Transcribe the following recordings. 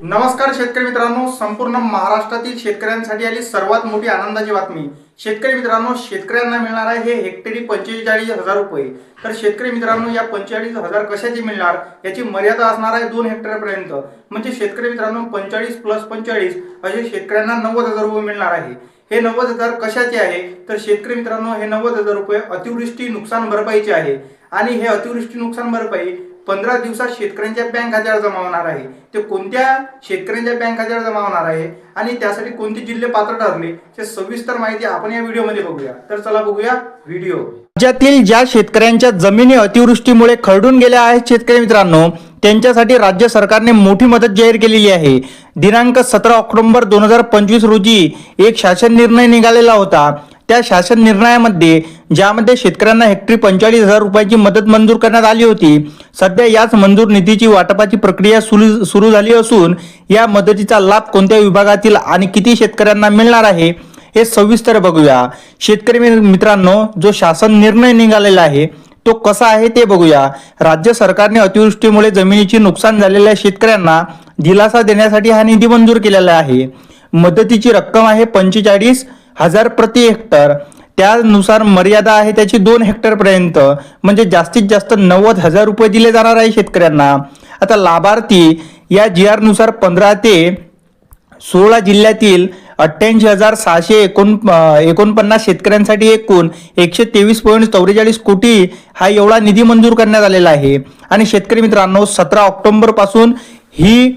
नमस्कार शेतकरी मित्रांनो, संपूर्ण महाराष्ट्रातील शेतकऱ्यांसाठी आली सर्वात मोठी आनंदाची बातमी। शेतकरी मित्रांनो, शेतकऱ्यांना मिळणार आहे हे हेक्टरी 45,000 रुपये। तर शेतकरी मित्रांनो, या 45,000 कशाची मिळणार याची मर्यादा असणार आहे 2 हेक्टरपर्यंत। म्हणजे शेतकरी मित्रांनो 45 + 45 असे शेतकऱ्यांना 90,000 रुपये मिळणार आहे। हे 90,000 कशाचे आहे तर शेतकरी मित्रांनो, हे 90,000 रुपये अतिवृष्टी नुकसान भरपाईचे आहे। आणि हे अतिवृष्टी नुकसान भरपाई 15 दिवसात शेतकऱ्यांच्या बँक खात्यावर जमा होणार आहे। ते कोणत्या शेतकऱ्यांच्या बँक खात्यावर जमा होणार आहे आणि त्यासाठी कोणते जिल्हे पात्र ठरले हे सविस्तर माहिती आपण या व्हिडिओमध्ये बघूया। तर चला बघूया व्हिडिओ। राज्यातील ज्या शेतकऱ्यांच्या जमिनी अतिवृष्टीमुळे खरडून गेल्या आहेत शेतकरी मित्रांनो, त्यांच्यासाठी राज्य सरकारने मोठी मदत जाहीर केलेली आहे। दिनांक 17 ऑक्टोबर 2025 रोजी एक शासन निर्णय निघालेला होता। त्या शासन निर्णयामध्ये ज्यामध्ये शेतकऱ्यांना हेक्टरी 45,000 रुपयाची मदत मंजूर करण्यात आली होती। सध्या याच मंजूर निधीची वाटपाची प्रक्रिया सुरू झाली असून या मदतीचा लाभ कोणत्या विभागातील आणि किती शेतकऱ्यांना मिळणार आहे हे सविस्तर बघूया। शेतकरी मित्रांनो, जो शासन निर्णय निघालेला आहे तो कसा आहे ते बघूया। राज्य सरकारने अतिवृष्टीमुळे जमिनीचे नुकसान झालेल्या शेतकऱ्यांना दिलासा देण्यासाठी हा निधी मंजूर केलेला आहे। मदतीची रक्कम आहे 45,000 प्रति हेक्टर। त्यानुसार मर्यादा आहे त्याची 2 हेक्टरपर्यंत, म्हणजे जास्तीत जास्त 90,000 रुपये दिले जाणार आहे शेतकऱ्यांना। आता लाभार्थी या GR नुसार 15 ते 16 जिल्ह्यातील 88,649 शेतकऱ्यांसाठी एकूण 123.44 कोटी हा एवढा निधी मंजूर करण्यात आलेला आहे। आणि शेतकरी मित्रांनो, 17 ऑक्टोबर पासून ही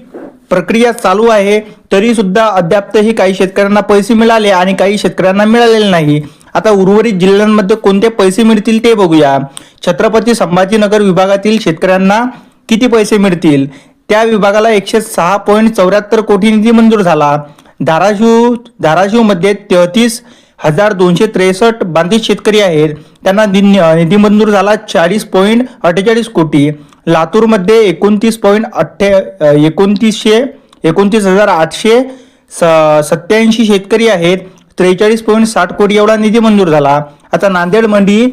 प्रक्रिया चालू आहे, तरी सुद्धा अद्यापही काही शेतकऱ्यांना पैसे मिळाले आणि काही शेतकऱ्यांना मिळालेले नाही। आता उर्वरित जिल्ह्यांमध्ये कोणते पैसे मिळतील ते बघूया। छत्रपती संभाजीनगर विभागातील शेतकऱ्यांना किती पैसे मिळतील? त्या विभागाला 106.74 कोटी निधी मंजूर झाला। धाराशिव मध्ये 33,263 बांधित शेतकरी आहेत, त्यांना निधी मंजूर झाला 40.48 कोटी। लातूरमध्ये 29,887 शेतकरी आहेत, 43.60 कोटी एवढा निधी मंजूर झाला। आता नांदेडमध्ये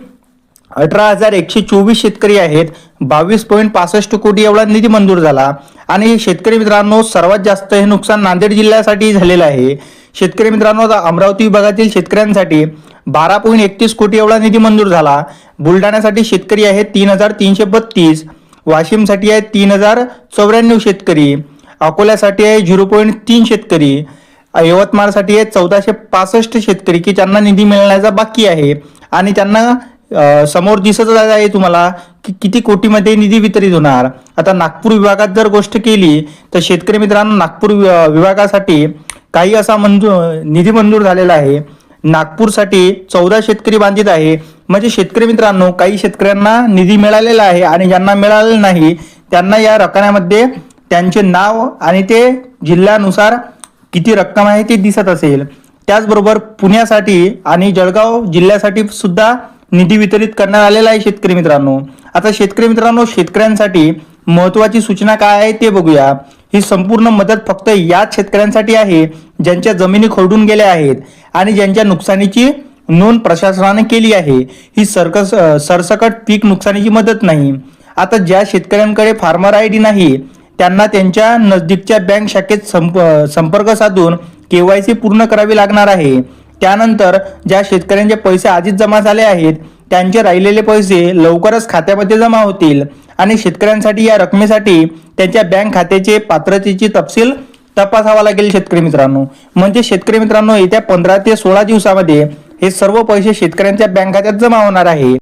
18,124 शेतकरी आहेत, 22.65 कोटी एवढा निधी मंजूर झाला। आणि शेतकरी मित्रांनो, सर्वात जास्त हे नुकसान नांदेड जिल्ह्यासाठी झालेलं आहे। शेतकरी मित्रांनो, आता अमरावती विभागातील शेतकऱ्यांसाठी 12.31 कोटी एवढा निधी मंजूर झाला। बुलढाण्यासाठी शेतकरी आहेत 3,332, वाशिमसाठी आहे 3,094 शेतकरी, अकोल्यासाठी आहे 0.3 शेतकरी, यवतमाळसाठी आहे 1,465 शेतकरी की ज्यांना निधी मिळण्याचा बाकी आहे। आणि त्यांना समोर दिसत आहे तुम्हाला की किती कोटीमध्ये निधी वितरित होणार। आता नागपूर विभागात जर गोष्ट केली तर शेतकरी मित्रांनो, नागपूर विभागासाठी काही असा निधी मंजूर झालेला आहे। नागपूरसाठी 14 शेतकरी बांधित आहे। म्हणजे शेतकरी मित्रांनो, काही शेतकऱ्यांना निधी मिळालेला आहे आणि ज्यांना मिळालेला नाही त्यांना या रकण्यामध्ये त्यांचे नाव आणि ते जिल्ह्यानुसार किती रक्कम आहे ते दिसत असेल। त्याचबरोबर पुण्यासाठी आणि जळगाव जिल्ह्यासाठी सुद्धा निधी वितरित करण्यात आलेला आहे शेतकरी मित्रांनो। आता शेतकरी मित्रांनो, शेतकऱ्यांसाठी महत्त्वाची सूचना काय आहे ते बघूया। ही संपूर्ण मदत फक्त याच शेतकऱ्यांसाठी आहे ज्यांच्या जमिनी खरडून गेल्या आहेत आणि ज्यांच्या नुकसानीची नोंद प्रशासनाने केली आहे। ही सरसकट पीक नुकसानीची मदत नाही। आता ज्या शेतकऱ्यांकडे फार्मर ID नाही त्यांना त्यांच्या नजदीकच्या बँक शाखेत संपर्क साधून KYC पूर्ण करावी लागणार आहे। त्यानंतर ज्या शेतकऱ्यांचे पैसे आधीच जमा झाले आहेत त्यांचे राहिलेले पैसे लवकरच खात्यामध्ये जमा होतील। आणि शेतकऱ्यांसाठी या रकमेसाठी त्यांच्या बँक खात्याचे पात्रतेचे तपशील तपासावा लागेल शेतकरी मित्रांनो। म्हणजे शेतकरी मित्रांनो, येत्या 15 ते 16 दिवसामध्ये हे सर्व पैसे शेतकऱ्यांच्या बँक खात्यात जमा होणार आहे।